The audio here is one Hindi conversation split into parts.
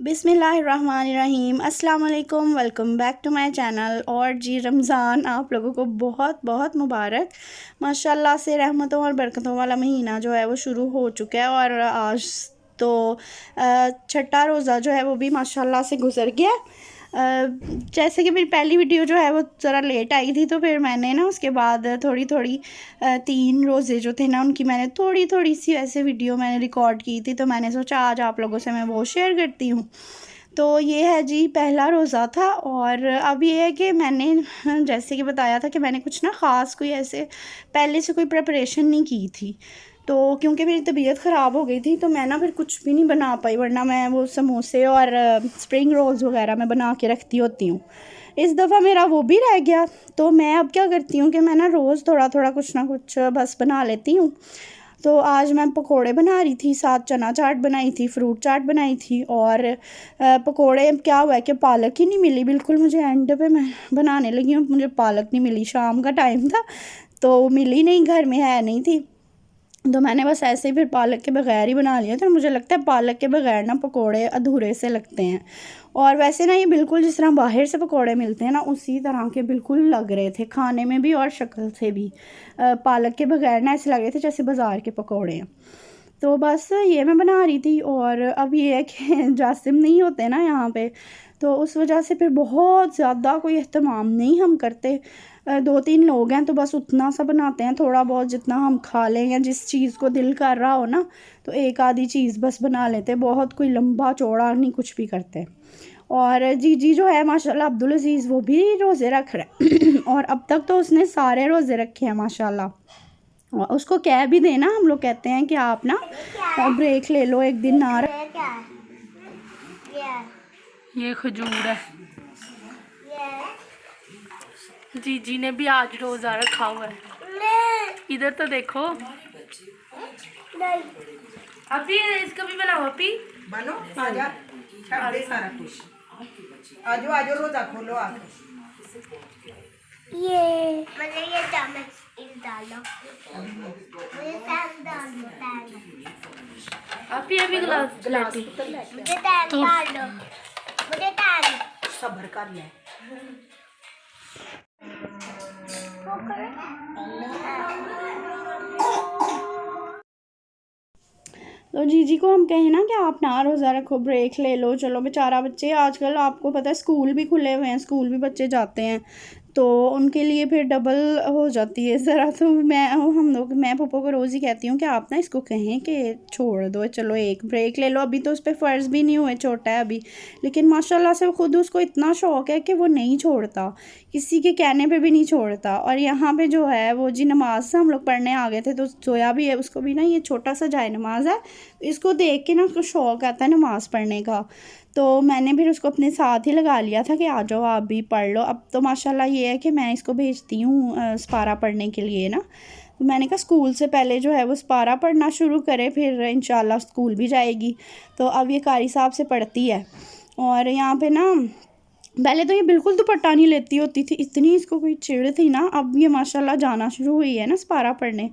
बिस्मिल्लाहिर्रहमानिर्रहीम अस्सलाम वालेकुम। Welcome back to my channel. और जी रमज़ान आप लोगों को बहुत बहुत मुबारक। माशाल्लाह से रहमतों और बरकतों वाला महीना जो है वो शुरू हो चुका है और आज तो छठा रोज़ा जो है वो भी माशाल्लाह से गुज़र गया। जैसे कि मेरी पहली वीडियो जो है वो ज़रा लेट आई थी, तो फिर मैंने ना उसके बाद थोड़ी थोड़ी 3 रोज़े जो थे ना उनकी मैंने थोड़ी थोड़ी सी ऐसे वीडियो मैंने रिकॉर्ड की थी, तो मैंने सोचा आज आप लोगों से मैं वो शेयर करती हूँ। तो ये है जी पहला रोज़ा था। और अब ये है कि मैंने जैसे कि बताया था कि मैंने कुछ ना ख़ास कोई ऐसे पहले से कोई प्रिपरेशन नहीं की थी, तो क्योंकि मेरी तबीयत ख़राब हो गई थी तो मैं ना फिर कुछ भी नहीं बना पाई, वरना मैं वो समोसे और स्प्रिंग रोल्स वगैरह मैं बना के रखती होती हूँ। इस दफ़ा मेरा वो भी रह गया, तो मैं अब क्या करती हूँ कि मैं ना रोज़ थोड़ा थोड़ा कुछ ना कुछ बस बना लेती हूँ। तो आज मैं पकोड़े बना रही थी, साथ चना चाट बनाई थी, फ्रूट चाट बनाई थी। और पकोड़े क्या हुआ है कि पालक ही नहीं मिली बिल्कुल, मुझे एंड पे मैं बनाने लगी हूँ, मुझे पालक नहीं मिली। शाम का टाइम था तो मिली नहीं, घर में है नहीं थी, तो मैंने बस ऐसे ही फिर पालक के बग़ैर ही बना लिया था। मुझे लगता है पालक के बग़ैर ना पकोड़े अधूरे से लगते हैं। और वैसे ना ये बिल्कुल जिस तरह बाहर से पकोड़े मिलते हैं ना उसी तरह के बिल्कुल लग रहे थे खाने में भी और शक्ल से भी। पालक के बग़ैर ना ऐसे लग रहे थे जैसे बाज़ार के पकोड़े हैं। तो बस ये मैं बना रही थी। और अब ये है कि जासिम नहीं होते ना यहाँ पे, तो उस वजह से फिर बहुत ज़्यादा कोई अहतमाम नहीं हम करते। 2-3 लोग हैं तो बस उतना सा बनाते हैं, थोड़ा बहुत जितना हम खा लें या जिस चीज़ को दिल कर रहा हो ना तो एक आधी चीज़ बस बना लेते, बहुत कोई लंबा चौड़ा नहीं कुछ भी करते। और जीजी जो है माशाल्लाह अब्दुल अज़ीज़ वो भी रोज़े रख रहा है और अब तक तो उसने सारे रोज़े रखे हैं माशाल्लाह। और उसको कह भी देना, हम लोग कहते हैं कि आप ना ब्रेक ले लो एक दिन ना। ये खजूर है। जीजी ने भी आज रोज़ा रखा हुआ है, इधर तो देखो। अभी इसका भी बनाओ, अभी बनो आजा छाड़ दे सारा कुछ। आजो आजो रोजा खोलो आके। ये मुझे ये चम्मच डालो, मुझे पैन डालो, पैन अभी गिलास गलाती मुझे पैन डालो, मुझे पैन सब्र कर ले। तो जीजी को हम कहें ना कि आप ना रोज़ा रखो, ब्रेक ले लो। चलो बेचारा बच्चे आजकल आपको पता है स्कूल भी खुले हुए हैं, स्कूल भी बच्चे जाते हैं, तो उनके लिए फिर डबल हो जाती है ज़रा। तो मैं पप्पो को रोज़ ही कहती हूँ कि आप ना इसको कहें कि छोड़ दो, चलो एक ब्रेक ले लो। अभी तो उस पर फ़र्ज़ भी नहीं हुए, छोटा है अभी, लेकिन माशाल्लाह से ख़ुद उसको इतना शौक़ है कि वो नहीं छोड़ता, किसी के कहने पे भी नहीं छोड़ता। और यहाँ पे जो है वो जी नमाज से हम लोग पढ़ने आ गए थे, तो सोया भी है, उसको भी ना ये छोटा सा जाए नमाज है, इसको देख के ना उसको शौक़ आता है नमाज़ पढ़ने का। तो मैंने फिर उसको अपने साथ ही लगा लिया था कि आ जाओ आप भी पढ़ लो। अब तो माशाल्लाह ये है कि मैं इसको भेजती हूँ सपारा पढ़ने के लिए ना, तो मैंने कहा स्कूल से पहले जो है वो सपारा पढ़ना शुरू करे, फिर इंशाल्लाह स्कूल भी जाएगी। तो अब ये कारी साहब से पढ़ती है। और यहाँ पे ना पहले तो ये बिल्कुल दुपट्टा नहीं लेती होती थी, इतनी इसको कोई चिढ़ थी ना। अब ये माशाल्लाह जाना शुरू हुई है ना सपारा पढ़ने,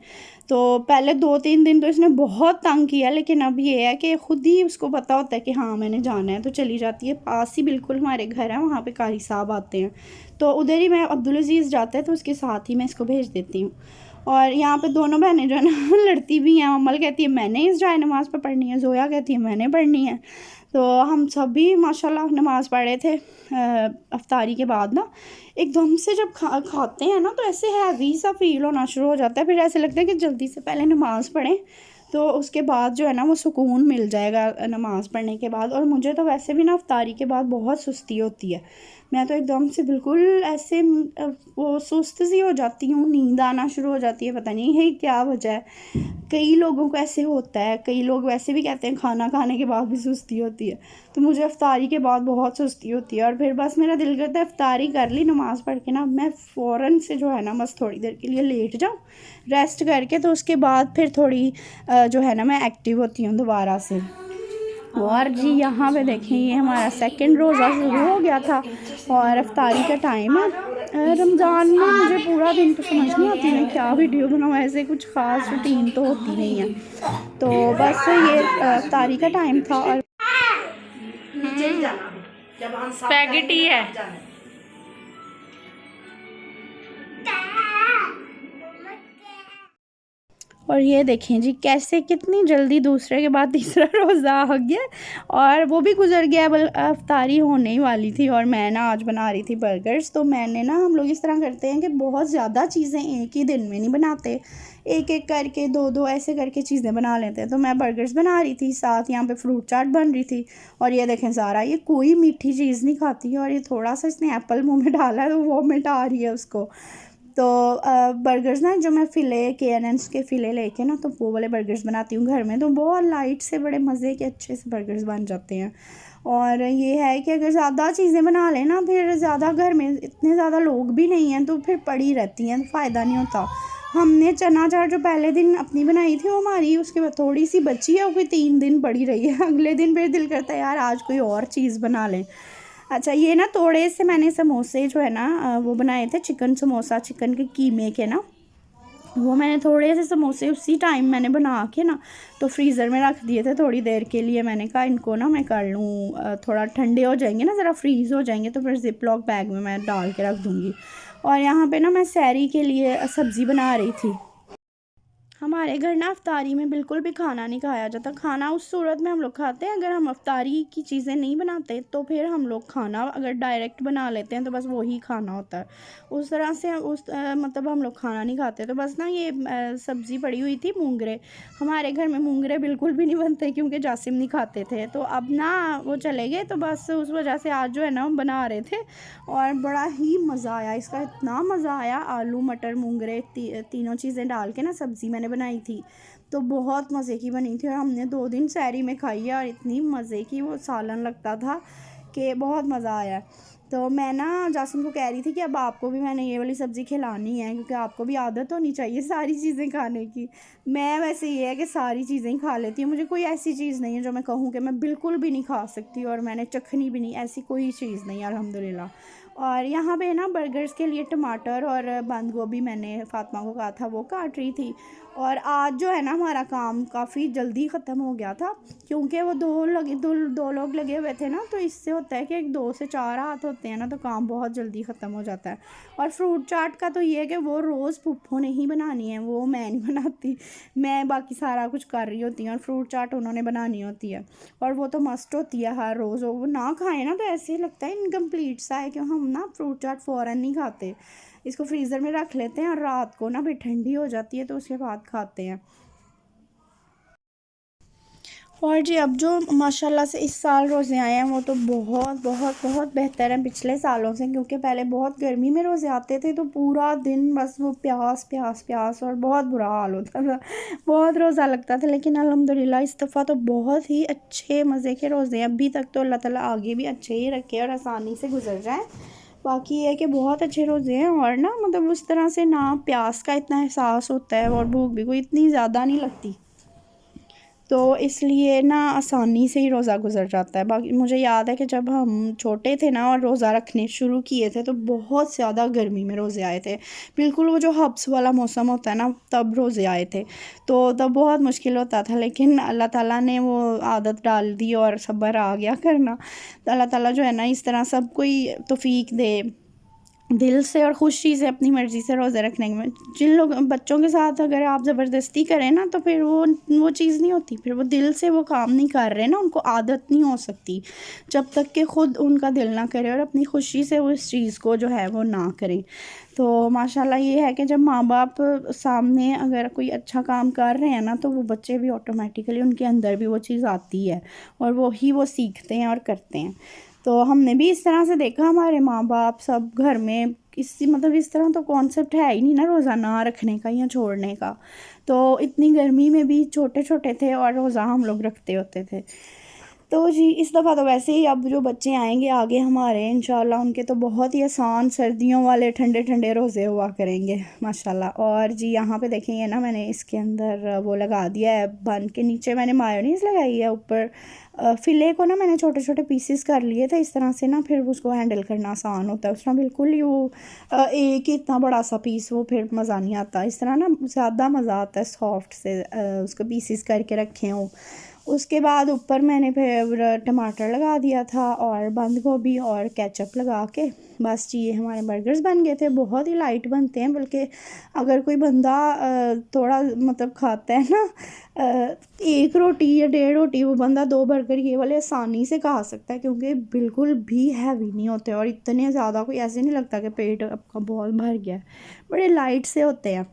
तो पहले 2-3 दिन तो इसने बहुत तंग किया, लेकिन अब ये है कि ख़ुद ही उसको पता होता है कि हाँ मैंने जाना है, तो चली जाती है। पास ही बिल्कुल हमारे घर है, वहाँ पे कारी साहब आते हैं, तो उधर ही मैं अब्दुल अज़ीज़ जाता है तो उसके साथ ही मैं इसको भेज देती हूँ। और यहाँ पे दोनों बहनें जो है ना लड़ती भी हैं। अमल कहती है मैंने इस जाए नमाज़ पर पढ़नी है, जोया कहती है मैंने पढ़नी है। तो हम सब भी माशाल्लाह नमाज़ पढ़े थे अफ्तारी के बाद ना। एकदम से जब खाते हैं ना तो ऐसे हैवी सा फील होना शुरू हो जाता है, फिर ऐसे लगता है कि जल्दी से पहले नमाज़ पढ़ें, तो उसके बाद जो है ना वो सुकून मिल जाएगा नमाज़ पढ़ने के बाद। और मुझे तो वैसे भी ना अफ्तारी के बाद बहुत सुस्ती होती है, मैं तो एकदम से बिल्कुल ऐसे वो सुस्त सी हो जाती हूँ, नींद आना शुरू हो जाती है, पता नहीं है क्या वजह है। कई लोगों को ऐसे होता है, कई लोग वैसे भी कहते हैं खाना खाने के बाद भी सुस्ती होती है, तो मुझे अफ्तारी के बाद बहुत सुस्ती होती है। और फिर बस मेरा दिल करता है अफ्तारी कर ली नमाज़ पढ़ के ना मैं फ़ौरन से जो है ना बस थोड़ी देर के लिए लेट जाऊँ रेस्ट करके, तो उसके बाद फिर थोड़ी जो है ना मैं एक्टिव होती हूँ दोबारा से। और जी यहाँ पे देखें ये हमारा सेकंड रोज़ा शुरू हो गया था और अफ्तारी का टाइम है। रमज़ान में मुझे पूरा दिन तो समझ नहीं आती मैं क्या वीडियो बनाऊँ, ऐसे कुछ ख़ास रूटीन तो होती नहीं है, तो बस ये अफ्तारी का टाइम था। और स्पैगेटी है। और ये देखें जी कैसे कितनी जल्दी दूसरे के बाद तीसरा रोज़ा आ गया और वो भी गुजर गया। बल अफ्तारी होने ही वाली थी और मैं ना आज बना रही थी बर्गर्स। तो मैंने ना, हम लोग इस तरह करते हैं कि बहुत ज़्यादा चीज़ें एक ही दिन में नहीं बनाते, एक एक करके दो दो ऐसे करके चीज़ें बना लेते हैं। तो मैं बर्गर्स बना रही थी, साथ यहाँ पे फ्रूट चाट बन रही थी। और ये देखें सारा, ये कोई मीठी चीज़ नहीं खाती है और ये थोड़ा सा इसने एप्पल मुँह में डाला है तो वॉमिट आ रही है उसको। तो बर्गर्स ना, जो मैं फ़िले KNN's के फ़िले लेके ना, तो वो वाले बर्गर्स बनाती हूँ घर में। तो बहुत लाइट से बड़े मज़े के अच्छे से बर्गर्स बन जाते हैं। और ये है कि अगर ज़्यादा चीज़ें बना लें ना, फिर ज़्यादा घर में इतने ज़्यादा लोग भी नहीं हैं तो फिर पड़ी रहती हैं, फ़ायदा नहीं होता। हमने चना चाट जो पहले दिन अपनी बनाई थी वो हमारी उसके बाद थोड़ी सी बची है, वो कोई 3 दिन पड़ी रही है। अगले दिन फिर दिल करता है यार आज कोई और चीज़ बना लें। अच्छा, ये ना थोड़े से मैंने समोसे जो है ना वो बनाए थे, चिकन समोसा, चिकन के कीमे के ना, वो मैंने थोड़े से समोसे उसी टाइम मैंने बना के ना तो फ्रीज़र में रख दिए थे थोड़ी देर के लिए। मैंने कहा इनको ना मैं कर लूँ, थोड़ा ठंडे हो जाएंगे ना, ज़रा फ्रीज़ हो जाएंगे तो फिर ज़िप लॉक बैग में मैं डाल के रख दूँगी। और यहाँ पे ना मैं सहरी के लिए सब्ज़ी बना रही थी। हमारे घर ना अफ्तारी में बिल्कुल भी खाना नहीं खाया जाता। खाना उस सूरत में हम लोग खाते हैं अगर हम अफ्तारी की चीज़ें नहीं बनाते, तो फिर हम लोग खाना अगर डायरेक्ट बना लेते हैं तो बस वही खाना होता है। उस तरह से मतलब हम लोग खाना नहीं खाते। तो बस ना ये सब्ज़ी पड़ी हुई थी, मूंगरे। हमारे घर में मूंगरे बिल्कुल भी नहीं बनते क्योंकि जासिम नहीं खाते थे। तो अब ना वो चले गए, तो बस उस वजह से आज जो है ना हम बना रहे थे और बड़ा ही मज़ा आया इसका, इतना मज़ा आया। आलू मटर मूंगरे तीनों चीज़ें डाल के ना सब्ज़ी मैंने बनाई थी, तो बहुत मज़े की बनी थी। और हमने 2 दिन सहरी में खाई है और इतनी मज़े की वो सालन लगता था कि बहुत मज़ा आया। तो मैं ना जासिम को कह रही थी कि अब आपको भी मैंने ये वाली सब्ज़ी खिलानी है क्योंकि आपको भी आदत होनी चाहिए सारी चीज़ें खाने की। मैं वैसे ये है कि सारी चीज़ें ही खा लेती हूँ, मुझे कोई ऐसी चीज़ नहीं है जो मैं कहूँ कि मैं बिल्कुल भी नहीं खा सकती और मैंने चखनी भी नहीं, ऐसी कोई चीज़ नहीं है अल्हम्दुलिल्लाह। और यहाँ पे ना बर्गर्स के लिए टमाटर और बंद गोभी मैंने फ़ातिमा को कहा था वो काट रही थी। और आज जो है ना हमारा काम काफ़ी जल्दी ख़त्म हो गया था क्योंकि वो दो लोग लगे हुए थे ना, तो इससे होता है कि 2 से 4 हाथ होते हैं ना, तो काम बहुत जल्दी ख़त्म हो जाता है। और फ्रूट चाट का तो ये है कि वो रोज़ पुप्पो ने ही बनानी है, वो मैं नहीं बनाती, मैं बाकी सारा कुछ कर रही होती हूँ और फ्रूट चाट उन्होंने बनानी होती है। और वो तो मस्ट होती है हर रोज़, वो ना खाएं ना तो ऐसे लगता है इनकम्प्लीट सा है कि हम ना फ्रूट चाट फ़ौरन नहीं खाते, इसको फ्रीज़र में रख लेते हैं और रात को ना फिर ठंडी हो जाती है तो उसके बाद खाते हैं। और जी अब जो माशाल्लाह से इस साल रोज़े आए हैं वो तो बहुत बहुत बहुत बेहतर हैं पिछले सालों से, क्योंकि पहले बहुत गर्मी में रोज़े आते थे तो पूरा दिन बस वो प्यास प्यास प्यास और बहुत बुरा हाल होता था, बहुत रोज़ा लगता था। लेकिन अल्हम्दुलिल्लाह इस दफ़ा तो बहुत ही अच्छे मज़े के रोज़े हैं। अभी तक तो अल्लाह ताला आगे भी अच्छे ही रखे और आसानी से गुजर जाएँ। बाकी ये है कि बहुत अच्छे रोज़े हैं और ना मतलब उस तरह से ना प्यास का इतना एहसास होता है और भूख भी कोई इतनी ज़्यादा नहीं लगती, तो इसलिए ना आसानी से ही रोज़ा गुज़र जाता है। बाकी मुझे याद है कि जब हम छोटे थे ना और रोज़ा रखने शुरू किए थे तो बहुत ज़्यादा गर्मी में रोज़े आए थे, बिल्कुल वो जो हब्स वाला मौसम होता है ना तब रोज़े आए थे, तो तब बहुत मुश्किल होता था। लेकिन अल्लाह ताला ने वो आदत डाल दी और सब्र आ गया करना। तो अल्लाह ताला जो है ना इस तरह सबको ही तौफीक दे दिल से और खुशी से अपनी मर्ज़ी से रोज़े रखने में। जिन लोग बच्चों के साथ अगर आप ज़बरदस्ती करें ना तो फिर वो चीज़ नहीं होती, फिर वो दिल से वो काम नहीं कर रहे ना, उनको आदत नहीं हो सकती जब तक कि ख़ुद उनका दिल ना करे और अपनी खुशी से वो इस चीज़ को जो है वो ना करें। तो माशाल्लाह ये है कि जब माँ बाप सामने अगर कोई अच्छा काम कर रहे हैं ना तो वो बच्चे भी ऑटोमेटिकली उनके अंदर भी वो चीज़ आती है और वो सीखते हैं और करते हैं। तो हमने भी इस तरह से देखा, हमारे माँ बाप सब घर में इसी मतलब इस तरह तो कॉन्सेप्ट है ही नहीं ना रोज़ा ना रखने का या छोड़ने का, तो इतनी गर्मी में भी छोटे छोटे थे और रोज़ा हम लोग रखते होते थे। तो जी इस दफ़ा तो वैसे ही अब जो बच्चे आएंगे आगे हमारे इंशाल्लाह उनके तो बहुत ही आसान सर्दियों वाले ठंडे ठंडे रोज़े हुआ करेंगे माशाल्लाह। और जी यहाँ पे देखेंगे ना मैंने इसके अंदर वो लगा दिया है बन के, नीचे मैंने मायोनीज़ लगाई है, ऊपर फ़िले को ना मैंने छोटे छोटे पीसेस कर लिए थे इस तरह से ना, फिर उसको हैंडल करना आसान होता है। उस तरह बिल्कुल ही वो एक ही इतना बड़ा सा पीस वो फिर मज़ा नहीं आता, इस तरह ना ज़्यादा मज़ा आता है सॉफ्ट से उसको पीसेस करके रखे हों। उसके बाद ऊपर मैंने फिर टमाटर लगा दिया था और बंद गोभी और केचप लगा के बस जी ये हमारे बर्गर्स बन गए थे। बहुत ही लाइट बनते हैं, बल्कि अगर कोई बंदा थोड़ा मतलब खाता है ना 1 रोटी या 1.5 रोटी, वो बंदा 2 बर्गर ये वाले आसानी से खा सकता है, क्योंकि बिल्कुल भी हैवी नहीं होते और इतने ज़्यादा कोई ऐसे नहीं लगता कि पेट आपका बहुत भर गया है, बड़े लाइट से होते हैं।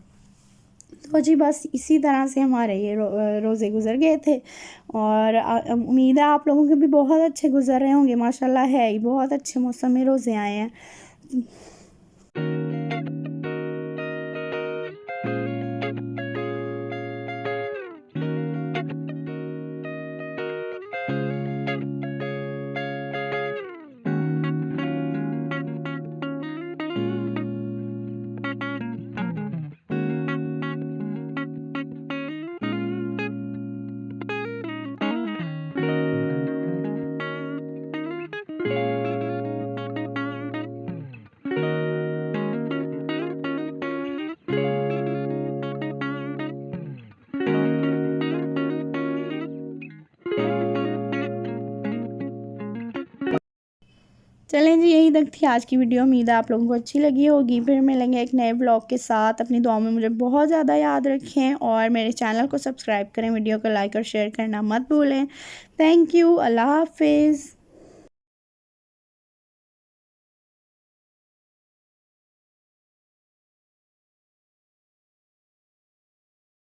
तो जी बस इसी तरह से हमारे ये रोज़े गुज़र गए थे और उम्मीद है आप लोगों के भी बहुत अच्छे गुज़र रहे होंगे। माशाल्लाह है ही बहुत अच्छे मौसम में रोज़े आए हैं। चलें जी, यही तक थी आज की वीडियो। उम्मीद है आप लोगों को अच्छी लगी होगी। फिर मिलेंगे एक नए ब्लॉग के साथ। अपनी दुआ में मुझे बहुत ज़्यादा याद रखें और मेरे चैनल को सब्सक्राइब करें, वीडियो को लाइक और शेयर करना मत भूलें। Thank you. अल्लाह हाफिज़।